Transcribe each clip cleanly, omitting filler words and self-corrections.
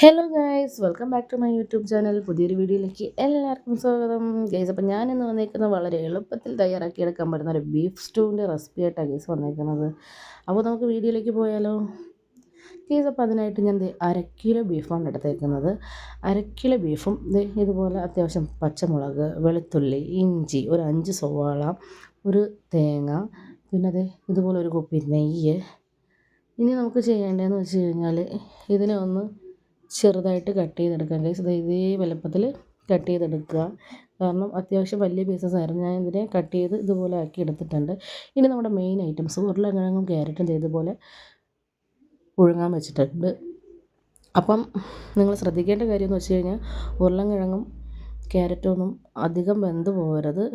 Hello guys, welcome back to my YouTube channel. പുതിയൊരു വീഡിയോയിലേക്ക് എല്ലാവർക്കും സ്വാഗതം. ഗൈസ്, അപ്പോൾ ഞാനിന്ന് വന്നേക്കുന്നത് വളരെ എളുപ്പത്തിൽ തയ്യാറാക്കിയെടുക്കാൻ പറ്റുന്ന ഒരു ബീഫ് സ്റ്റൂവിൻ്റെ റെസിപ്പി ആയിട്ടാണ് ഗൈസ് വന്നേക്കുന്നത്. അപ്പോൾ നമുക്ക് വീഡിയോയിലേക്ക് പോയാലോ? ഗൈസ്, അപ്പോൾ അതിനായിട്ട് ഞാൻ അരക്കിലോ ബീഫാണ് എടുത്തേക്കുന്നത്. അരക്കിലോ ബീഫും ഇതുപോലെ അത്യാവശ്യം പച്ചമുളക്, വെളുത്തുള്ളി, ഇഞ്ചി, ഒരു 5 സവാള, ഒരു തേങ്ങ, പിന്നെ ഇതുപോലെ ഒരു കുപ്പി നെയ്യ്. ഇനി നമുക്ക് ചെയ്യേണ്ടതെന്ന് വെച്ച് കഴിഞ്ഞാൽ ഇതിനെ ഒന്ന് ചെറുതായിട്ട് കട്ട് ചെയ്തെടുക്കാം ഗൈസ്. ഇതേ വലുപ്പത്തിൽ കട്ട് ചെയ്തെടുക്കുക. കാരണം അത്യാവശ്യം വലിയ പീസസ് ആയിരുന്നു. ഞാൻ ഇതിനെ കട്ട് ചെയ്ത് ഇതുപോലെ ആക്കി എടുത്തിട്ടുണ്ട്. ഇനി നമ്മുടെ മെയിൻ ഐറ്റംസ് ഉരുളക്കിഴങ്ങും ക്യാരറ്റും ഇതുപോലെ പുഴുങ്ങാൻ വെച്ചിട്ടുണ്ട്. അപ്പം നിങ്ങൾ ശ്രദ്ധിക്കേണ്ട കാര്യം എന്ന് വെച്ച് കഴിഞ്ഞാൽ ഉരുളക്കിഴങ്ങും ക്യാരറ്റും ഒന്നും അധികം വെന്ത് പോകരുത്.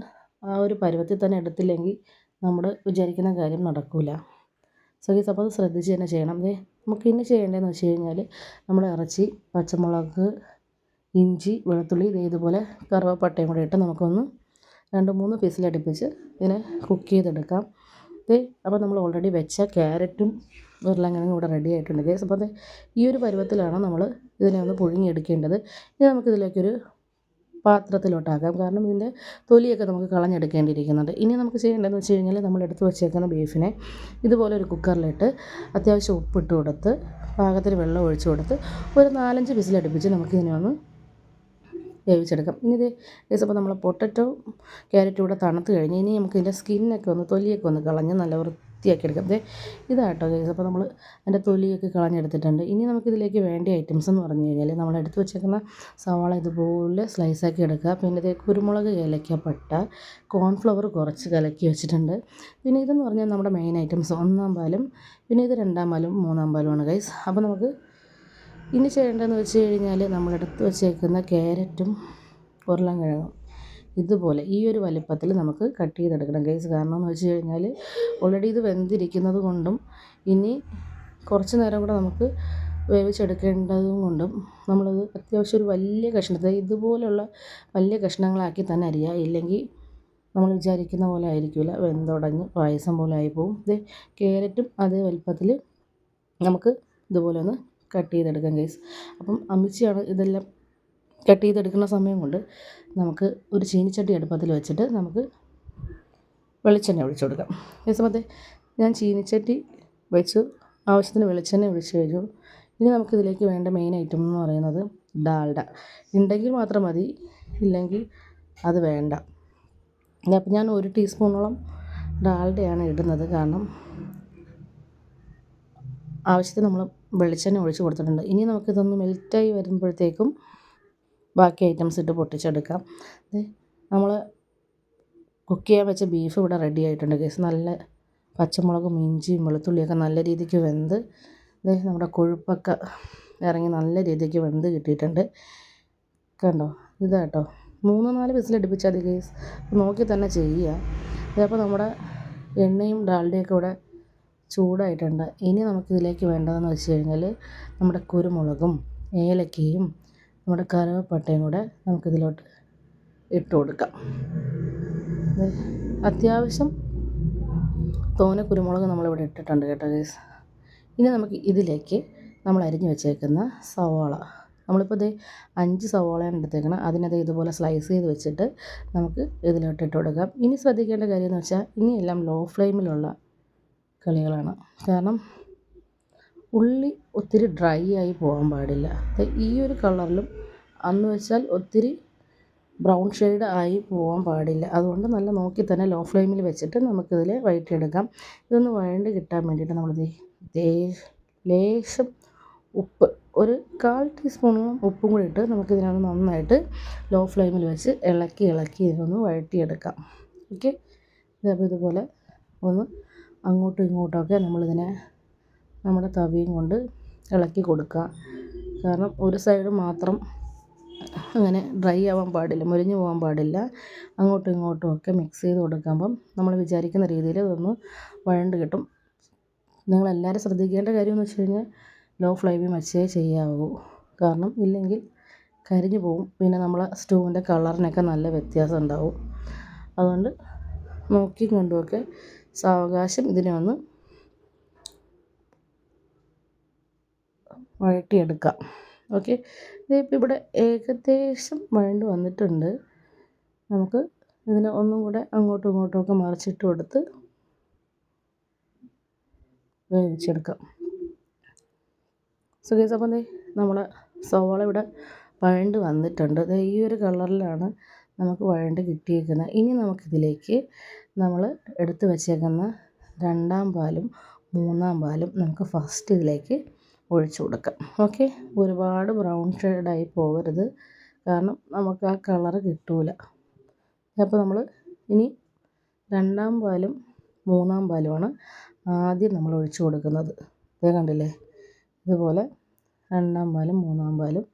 ആ ഒരു പരുവത്തിൽ തന്നെ എടുത്തില്ലെങ്കിൽ നമ്മൾ വിചാരിക്കുന്ന കാര്യം നടക്കില്ല. സോ ഗൈസ്, അപ്പോൾ അത് ശ്രദ്ധിച്ച് തന്നെ ചെയ്യണം. നമുക്ക് ഇനി ചെയ്യേണ്ടതെന്ന് വെച്ച് കഴിഞ്ഞാൽ നമ്മൾ ഇറച്ചി, പച്ചമുളക്, ഇഞ്ചി, വെളുത്തുള്ളി ഇതുപോലെ കറുവപ്പട്ടയും കൂടെ ഇട്ട് നമുക്കൊന്ന് 2-3 വിസിലടുപ്പിച്ച് ഇതിനെ കുക്ക് ചെയ്തെടുക്കാം. അപ്പോൾ നമ്മൾ ഓൾറെഡി വെച്ച ക്യാരറ്റും ഉരുളക്കിഴങ്ങും ഇവിടെ റെഡി ആയിട്ടുണ്ട് ഗൈസ്. അപ്പോൾ ഈ ഒരു പരുവത്തിലാണ് നമ്മൾ ഇതിനെ ഒന്ന് പുഴുങ്ങിയെടുക്കേണ്ടത്. ഇനി നമുക്കിതിലേക്കൊരു പാത്രത്തിലോട്ടാക്കാം. കാരണം ഇതിൻ്റെ തൊലിയൊക്കെ നമുക്ക് കളഞ്ഞെടുക്കേണ്ടിയിരിക്കുന്നുണ്ട്. ഇനി നമുക്ക് ചെയ്യേണ്ടതെന്ന് വെച്ച് കഴിഞ്ഞാൽ നമ്മൾ എടുത്ത് വെച്ചേക്കുന്ന ബീഫിനെ ഇതുപോലെ ഒരു കുക്കറിലിട്ട് അത്യാവശ്യം ഉപ്പിട്ട് കൊടുത്ത് പാകത്തിന് വെള്ളം ഒഴിച്ച് കൊടുത്ത് ഒരു 4-5 വിസിലടുപ്പിച്ച് നമുക്കിതിനെ ഒന്ന് വേവിച്ചെടുക്കാം. ഇനി അപ്പോൾ നമ്മൾ പൊട്ടറ്റോ ക്യാരറ്റും കൂടെ തണുത്ത് കഴിഞ്ഞ് ഇനി നമുക്ക് ഇതിൻ്റെ സ്കിന്നൊക്കെ ഒന്ന് തൊലിയൊക്കെ ഒന്ന് കളഞ്ഞ് നല്ല വൃത്തിയാക്കി എടുക്കാം. ഇതാട്ടോ ഗൈസ്. അപ്പോൾ നമ്മൾ അതിൻ്റെ തൊലിയൊക്കെ കളഞ്ഞെടുത്തിട്ടുണ്ട്. ഇനി നമുക്കിതിലേക്ക് വേണ്ട ഐറ്റംസ് എന്ന് പറഞ്ഞു കഴിഞ്ഞാൽ നമ്മൾ എടുത്ത് വെച്ചേക്കുന്ന സവാള ഇതുപോലെ സ്ലൈസാക്കി എടുക്കുക. പിന്നെ കുരുമുളക്, ഏലക്ക, പട്ട, കോൺഫ്ലവർ കുറച്ച് കലക്കി വെച്ചിട്ടുണ്ട്. പിന്നെ ഇതെന്ന് പറഞ്ഞാൽ നമ്മുടെ മെയിൻ ഐറ്റംസ് 1-ാം പാലും, പിന്നെ ഇത് 2-ാം പാലും 3-ാം പാലുമാണ് ഗൈസ്. അപ്പോൾ നമുക്ക് ഇനി ചെയ്യേണ്ടതെന്ന് വെച്ച് കഴിഞ്ഞാൽ നമ്മളെടുത്ത് വെച്ചേക്കുന്ന ക്യാരറ്റും ഉരുളക്കിഴങ്ങും ഇതുപോലെ ഈ ഒരു വലിപ്പത്തിൽ നമുക്ക് കട്ട് ചെയ്തെടുക്കണം ഗൈസ്. കാരണം എന്ന് വെച്ച് കഴിഞ്ഞാൽ ഓൾറെഡി ഇത് വെന്തിരിക്കുന്നത് കൊണ്ടും ഇനി കുറച്ച് നേരം കൂടെ നമുക്ക് വേവിച്ചെടുക്കേണ്ടതും കൊണ്ടും നമ്മളത് അത്യാവശ്യം ഒരു വലിയ കഷ്ണത്തെ ഇതുപോലുള്ള വലിയ കഷ്ണങ്ങളാക്കി തന്നെ അരിയുക. ഇല്ലെങ്കിൽ നമ്മൾ വിചാരിക്കുന്ന പോലെ ആയിരിക്കില്ല, വെന്തുടഞ്ഞ് പായസം പോലെ ആയിപ്പോവും. ക്യാരറ്റും അതേ വലിപ്പത്തിൽ നമുക്ക് ഇതുപോലെ ഒന്ന് കട്ട് ചെയ്തെടുക്കാം ഗൈസ്. അപ്പം അമ്മിച്ചിയാണ് ഇതെല്ലാം കട്ട് ചെയ്തെടുക്കുന്ന സമയം കൊണ്ട് നമുക്ക് ഒരു ചീനിച്ചട്ടി അടുപ്പത്തിൽ വെച്ചിട്ട് നമുക്ക് വെളിച്ചെണ്ണ ഒഴിച്ചു കൊടുക്കാം ഗൈസ്. അപ്പോൾ ഞാൻ ചീനിച്ചട്ടി വെച്ചു, ആവശ്യത്തിന് വെളിച്ചെണ്ണ ഒഴിച്ച് കഴിഞ്ഞു. ഇനി നമുക്കിതിലേക്ക് വേണ്ട മെയിൻ ഐറ്റം എന്ന് പറയുന്നത് ഡാൽഡ ഉണ്ടെങ്കിൽ മാത്രം മതി, ഇല്ലെങ്കിൽ അത് വേണ്ട. അപ്പം ഞാൻ 1 ടീസ്പൂണോളം ഡാൽഡയാണ് ഇടുന്നത്. കാരണം ആവശ്യത്തിന് നമ്മൾ വെളിച്ചെണ്ണ ഒഴിച്ച് കൊടുത്തിട്ടുണ്ട്. ഇനി നമുക്കിതൊന്ന് മെൽറ്റായി വരുമ്പോഴത്തേക്കും ബാക്കി ഐറ്റംസ് ഇട്ട് പൊട്ടിച്ചെടുക്കാം. നമ്മൾ കുക്ക് ചെയ്യാൻ വെച്ച ബീഫ് ഇവിടെ റെഡി ആയിട്ടുണ്ട് ഗൈസ്. നല്ല പച്ചമുളകും ഇഞ്ചിയും വെളുത്തുള്ളിയൊക്കെ നല്ല രീതിക്ക് വെന്ത് നമ്മുടെ കൊഴുപ്പൊക്കെ ഇറങ്ങി നല്ല രീതിക്ക് വെന്ത് കിട്ടിയിട്ടുണ്ട്. കണ്ടോ, ഇതാട്ടോ 3-4 വിസിലടുപ്പിച്ചാൽ മതി ഗൈസ്. നോക്കി തന്നെ ചെയ്യുക. അപ്പോൾ നമ്മുടെ എണ്ണയും ഡാൽഡയൊക്കെ ഇവിടെ ചൂടായിട്ടുണ്ട്. ഇനി നമുക്കിതിലേക്ക് വേണ്ടതെന്ന് വെച്ച് കഴിഞ്ഞാൽ നമ്മുടെ കുരുമുളകും ഏലക്കയും നമ്മുടെ കറുവപ്പട്ടയും കൂടെ നമുക്കിതിലോട്ട് ഇട്ട് കൊടുക്കാം. അത്യാവശ്യം തോനെ കുരുമുളക് നമ്മളിവിടെ ഇട്ടിട്ടുണ്ട് കേട്ടോ ഗൈസ്. ഇനി നമുക്ക് ഇതിലേക്ക് നമ്മൾ അരിഞ്ഞ് വെച്ചേക്കുന്ന സവാള, നമ്മളിപ്പോൾ 5 സവാളയാണ് എടുത്തേക്കണം. അതിനത് ഇതുപോലെ സ്ലൈസ് ചെയ്ത് വെച്ചിട്ട് നമുക്ക് ഇതിലോട്ട് ഇട്ട് കൊടുക്കാം. ഇനി ശ്രദ്ധിക്കേണ്ട കാര്യം എന്ന് വെച്ചാൽ ഇനിയെല്ലാം ലോ ഫ്ലെയിമിലുള്ള കളികളാണ്. കാരണം ഉള്ളി ഒത്തിരി ഡ്രൈ ആയി പോകാൻ പാടില്ല. ഈ ഒരു കളറിലും അന്ന് വെച്ചാൽ ഒത്തിരി ബ്രൗൺ ഷെയ്ഡ് ആയി പോകാൻ പാടില്ല. അതുകൊണ്ട് നല്ല നോക്കി തന്നെ ലോ ഫ്ലെയിമിൽ വെച്ചിട്ട് നമുക്കിതിൽ വഴറ്റിയെടുക്കാം. ഇതൊന്ന് വഴണ്ട് കിട്ടാൻ വേണ്ടിയിട്ട് നമ്മൾ ലേശം ഉപ്പ്, ഒരു 1/4 ടീസ്പൂണോളം ഉപ്പും കൂടി ഇട്ട് നമുക്കിതിനകത്ത് നന്നായിട്ട് ലോ ഫ്ലെയിമിൽ വെച്ച് ഇളക്കി ഇതൊന്ന് വഴറ്റിയെടുക്കാം. ഓക്കെ. അപ്പോൾ ഇതുപോലെ ഒന്ന് അങ്ങോട്ടും ഇങ്ങോട്ടുമൊക്കെ നമ്മളിതിനെ നമ്മുടെ തവിയും കൊണ്ട് ഇളക്കി കൊടുക്കുക. കാരണം ഒരു സൈഡ് മാത്രം അങ്ങനെ ഡ്രൈ ആവാൻ പാടില്ല, മുരിഞ്ഞു പോകാൻ പാടില്ല. അങ്ങോട്ടും ഇങ്ങോട്ടും ഒക്കെ മിക്സ് ചെയ്ത് കൊടുക്കുമ്പം നമ്മൾ വിചാരിക്കുന്ന രീതിയിൽ ഇതൊന്ന് വഴണ്ട് കിട്ടും. നിങ്ങളെല്ലാവരും ശ്രദ്ധിക്കേണ്ട കാര്യം എന്ന് വെച്ച് കഴിഞ്ഞാൽ ലോ ഫ്ലെയിമിൽ വെച്ചേ ചെയ്യാവൂ. കാരണം ഇല്ലെങ്കിൽ കരിഞ്ഞു പോവും. പിന്നെ നമ്മളെ സ്റ്റൂവിൻ്റെ കളറിനൊക്കെ നല്ല വ്യത്യാസം ഉണ്ടാവും. അതുകൊണ്ട് നോക്കി കൊണ്ടുമൊക്കെ സാവകാശം ഇതിനെ ഒന്ന് വഴറ്റിയെടുക്കാം. ഓക്കെ. ഇതിപ്പോൾ ഇവിടെ ഏകദേശം വഴണ്ട് വന്നിട്ടുണ്ട്. നമുക്ക് ഇതിനെ ഒന്നും കൂടെ അങ്ങോട്ടും ഇങ്ങോട്ടും ഒക്കെ മറിച്ചിട്ട് കൊടുത്ത് വേവിച്ചെടുക്കാം. സോ ഗൈസ്, അപ്പം നമ്മളെ സവാള ഇവിടെ വഴണ്ട് വന്നിട്ടുണ്ട്. ഈ ഒരു കളറിലാണ് നമുക്ക് വഴണ്ട് കിട്ടിയേക്കുന്നത്. ഇനി നമുക്കിതിലേക്ക് നമ്മൾ എടുത്ത് വെച്ചേക്കുന്ന 2-ാം പാലും 3-ാം പാലും നമുക്ക് ഫസ്റ്റ് ഇതിലേക്ക് ഒഴിച്ചു കൊടുക്കാം. ഓക്കെ. ഒരുപാട് ബ്രൗൺ ഷെയ്ഡായി പോകരുത്, കാരണം നമുക്ക് ആ കളറ് കിട്ടൂല. അപ്പോൾ നമ്മൾ ഇനി 2-ാം പാലും 3-ാം പാലുമാണ് ആദ്യം നമ്മൾ ഒഴിച്ചു കൊടുക്കുന്നത്. ഇത് കണ്ടില്ലേ, ഇതുപോലെ 2-ാം പാലും 3-ാം പാലും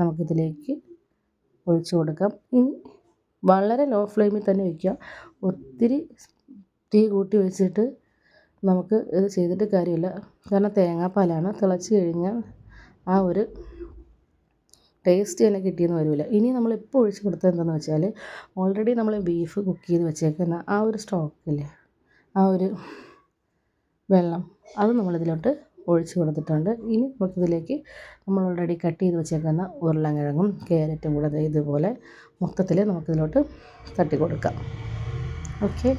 നമുക്കിതിലേക്ക് ഒഴിച്ചു കൊടുക്കാം. ഇനി വളരെ ലോ ഫ്ലെയിമിൽ തന്നെ വയ്ക്കുക. ഒത്തിരി തീ കൂട്ടി വെച്ചിട്ട് നമുക്ക് ഇത് ചെയ്തിട്ട് കാര്യമില്ല, കാരണം തേങ്ങാപ്പാലാണ്. തിളച്ച് കഴിഞ്ഞാൽ ആ ഒരു ടേസ്റ്റ് തന്നെ കിട്ടിയെന്ന് വരില്ല. ഇനി നമ്മളിപ്പോൾ ഒഴിച്ച് കൊടുത്തത് എന്താണെന്ന് വെച്ചാൽ, ഓൾറെഡി നമ്മൾ ബീഫ് കുക്ക് ചെയ്ത് വെച്ചേക്കുന്ന ആ ഒരു സ്റ്റോക്കില്ലേ, ആ ഒരു വെള്ളം, അത് നമ്മളിതിലോട്ട് ഒഴിച്ച് കൊടുത്തിട്ടുണ്ട്. ഇനി നമുക്കിതിലേക്ക് നമ്മൾ ഓൾറെഡി കട്ട് ചെയ്ത് വെച്ചേക്കുന്ന ഉരുളക്കിഴങ്ങും ക്യാരറ്റും കൂടെ ഇതുപോലെ മൊത്തത്തിൽ നമുക്കിതിലോട്ട് തട്ടി കൊടുക്കാം. ഓക്കെ.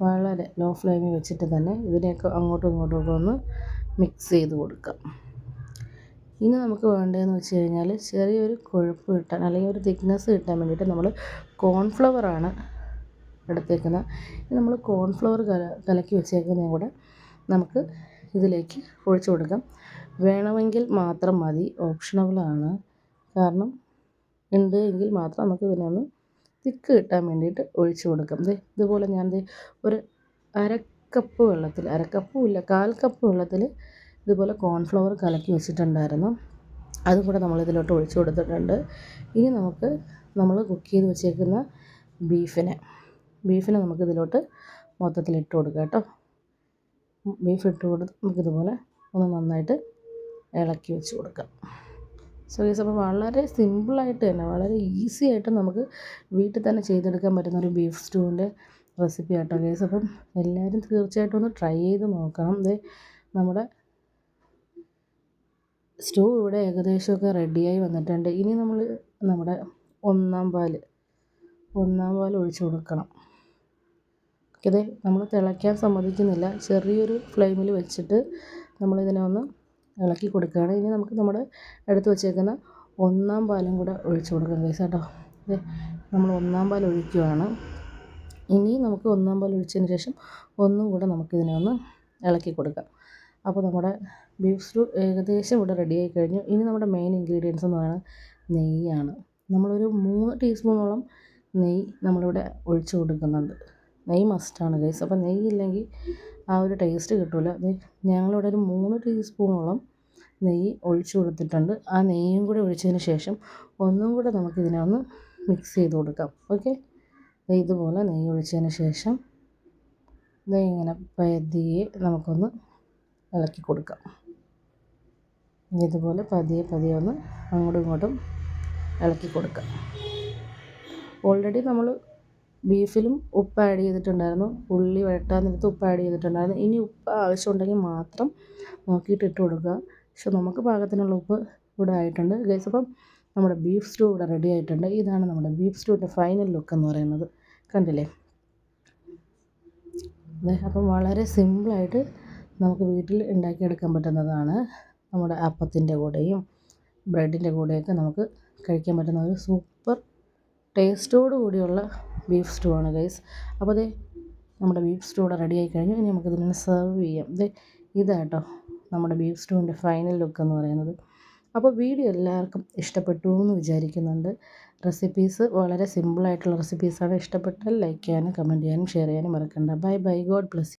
വളരെ ലോ ഫ്ലെയിമിൽ വെച്ചിട്ട് തന്നെ ഇതിനെയൊക്കെ അങ്ങോട്ടും ഇങ്ങോട്ടും ഒക്കെ ഒന്ന് മിക്സ് ചെയ്ത് കൊടുക്കാം. ഇനി നമുക്ക് വേണ്ടതെന്ന് വെച്ച് കഴിഞ്ഞാൽ, ചെറിയൊരു കൊഴുപ്പ് കിട്ടാൻ അല്ലെങ്കിൽ ഒരു തിക്നെസ് കിട്ടാൻ വേണ്ടിയിട്ട് നമ്മൾ കോൺഫ്ലവറാണ് എടുത്തേക്കുന്നത്. ഇനി നമ്മൾ കോൺഫ്ലവർ കലക്കി വെച്ചേക്കുന്നതും കൂടെ നമുക്ക് ഇതിലേക്ക് ഒഴിച്ചു കൊടുക്കാം. വേണമെങ്കിൽ മാത്രം മതി, ഓപ്ഷണബിളാണ്. കാരണം ഉണ്ട് എങ്കിൽ മാത്രം നമുക്ക് ഇതിനൊന്ന് തിക്ക് കിട്ടാൻ വേണ്ടിയിട്ട് ഒഴിച്ചു കൊടുക്കാം. ഇതുപോലെ ഞാൻ ഒരു 1/2 കപ്പ് വെള്ളത്തിൽ, 1/2 കപ്പും ഇല്ല, 1/4 കപ്പ് വെള്ളത്തിൽ ഇതുപോലെ കോൺഫ്ലവർ കലക്കി വെച്ചിട്ടുണ്ടായിരുന്നു. അതും കൂടെ നമ്മളിതിലോട്ട് ഒഴിച്ചു കൊടുത്തിട്ടുണ്ട്. ഇനി നമുക്ക് നമ്മൾ കുക്ക് ചെയ്ത് വെച്ചേക്കുന്ന ബീഫിനെ നമുക്കിതിലോട്ട് മൊത്തത്തിൽ ഇട്ട് കൊടുക്കാം കേട്ടോ. ബീഫ് ഇട്ട് കൊടുത്ത് നമുക്കിതുപോലെ ഒന്ന് നന്നായിട്ട് ഇളക്കി വെച്ച് കൊടുക്കാം. സോ ഗൈസ്, അപ്പോൾ വളരെ സിമ്പിളായിട്ട് തന്നെ, വളരെ ഈസി ആയിട്ട് നമുക്ക് വീട്ടിൽ തന്നെ ചെയ്തെടുക്കാൻ പറ്റുന്ന ഒരു ബീഫ് സ്റ്റൂവിൻ്റെ റെസിപ്പി ആട്ടോ ഗൈസ്. അപ്പം എല്ലാവരും തീർച്ചയായിട്ടും ഒന്ന് ട്രൈ ചെയ്ത് നോക്കണം. നമ്മുടെ സ്റ്റൂ ഇവിടെ ഏകദേശമൊക്കെ റെഡിയായി വന്നിട്ടുണ്ട്. ഇനി നമ്മൾ നമ്മുടെ 1-ാം പാൽ ഒഴിച്ച് കൊടുക്കണം. ഇത് നമ്മൾ തിളയ്ക്കാൻ സമ്മതിക്കുന്നില്ല, ചെറിയൊരു ഫ്ലെയിമിൽ വെച്ചിട്ട് നമ്മളിതിനെ ഒന്ന് ഇളക്കി കൊടുക്കുകയാണ്. ഇനി നമുക്ക് നമ്മുടെ എടുത്ത് വെച്ചേക്കുന്ന 1-ാം പാലും കൂടെ ഒഴിച്ച് കൊടുക്കാം ഗൈസ് കേട്ടോ. നമ്മൾ 1-ാം പാൽ ഒഴിക്കുകയാണ്. ഇനി നമുക്ക് 1-ാം പാൽ ഒഴിച്ചതിന് ശേഷം ഒന്നും കൂടെ നമുക്കിതിനെ ഒന്ന് ഇളക്കി കൊടുക്കാം. അപ്പോൾ നമ്മുടെ ബീഫ് സ്റ്റൂ ഏകദേശം ഇവിടെ റെഡിയായി കഴിഞ്ഞു. ഇനി നമ്മുടെ മെയിൻ ഇൻഗ്രീഡിയൻസ് എന്ന് പറയുന്നത് നെയ്യാണ്. നമ്മളൊരു 3 ടീസ്പൂണോളം നെയ്യ് നമ്മളിവിടെ ഒഴിച്ച് കൊടുക്കുന്നുണ്ട്. നെയ്യ് മസ്റ്റാണ് ഗൈസ്. അപ്പോൾ നെയ്യില്ലെങ്കിൽ ആ ഒരു ടേസ്റ്റ് കിട്ടില്ല. ഞങ്ങളിവിടെ ഒരു 3 ടീസ്പൂണോളം നെയ്യ് ഒഴിച്ച് കൊടുത്തിട്ടുണ്ട്. ആ നെയ്യും കൂടി ഒഴിച്ചതിന് ശേഷം ഒന്നും കൂടെ നമുക്കിതിനെ ഒന്ന് മിക്സ് ചെയ്ത് കൊടുക്കാം. ഓക്കെ. ഇതുപോലെ നെയ്യ് ഒഴിച്ചതിന് ശേഷം ഇങ്ങനെ പതിയെ നമുക്കൊന്ന് ഇളക്കി കൊടുക്കാം. ഇതുപോലെ പതിയെ ഒന്ന് അങ്ങോട്ടും ഇങ്ങോട്ടും ഇളക്കി കൊടുക്കാം. ഓൾറെഡി നമ്മൾ ബീഫിലും ഉപ്പ് ആഡ് ചെയ്തിട്ടുണ്ടായിരുന്നു, ഉള്ളി വഴറ്റാൻ നേരത്ത് ഉപ്പ് ആഡ് ചെയ്തിട്ടുണ്ടായിരുന്നു. ഇനി ഉപ്പ് ആവശ്യമുണ്ടെങ്കിൽ മാത്രം നോക്കിയിട്ട് ഇട്ട് കൊടുക്കുക. പക്ഷെ നമുക്ക് പാകത്തിനുള്ള ഉപ്പ് ഇവിടെ ആയിട്ടുണ്ട് ഗൈസ്. അപ്പം നമ്മുടെ ബീഫ് സ്റ്റൂ ഇവിടെ റെഡി ആയിട്ടുണ്ട്. ഇതാണ് നമ്മുടെ ബീഫ് സ്റ്റൂവിൻ്റെ ഫൈനൽ ലുക്ക് എന്ന് പറയുന്നത്. കണ്ടില്ലേ? അപ്പം വളരെ സിമ്പിളായിട്ട് നമുക്ക് വീട്ടിൽ ഉണ്ടാക്കിയെടുക്കാൻ പറ്റുന്നതാണ്. നമ്മുടെ അപ്പത്തിൻ്റെ കൂടെയും ബ്രെഡിൻ്റെ കൂടെയൊക്കെ നമുക്ക് കഴിക്കാൻ പറ്റുന്ന ഒരു സൂപ്പർ ടേസ്റ്റോട് കൂടിയുള്ള ബീഫ് സ്റ്റൂ ആണ് ഗൈസ്. അപ്പോൾ നമ്മുടെ ബീഫ് സ്റ്റൂ ഇവിടെ റെഡി ആയി കഴിഞ്ഞു. ഇനി നമുക്കിതിനെ സെർവ് ചെയ്യാം. ഇതാട്ടോ നമ്മുടെ ബീഫ് സ്റ്റൂവിൻ്റെ ഫൈനൽ ലുക്ക് എന്ന് പറയുന്നത്. അപ്പോൾ വീഡിയോ എല്ലാവർക്കും ഇഷ്ടപ്പെട്ടു എന്ന് വിചാരിക്കുന്നുണ്ട്. റെസിപ്പീസ് വളരെ സിമ്പിളായിട്ടുള്ള റെസിപ്പീസാണ്. ഇഷ്ടപ്പെട്ടാൽ ലൈക്ക് ചെയ്യാനും കമൻറ്റ് ചെയ്യാനും ഷെയർ ചെയ്യാനും മറക്കണ്ട. Bye bye. God bless.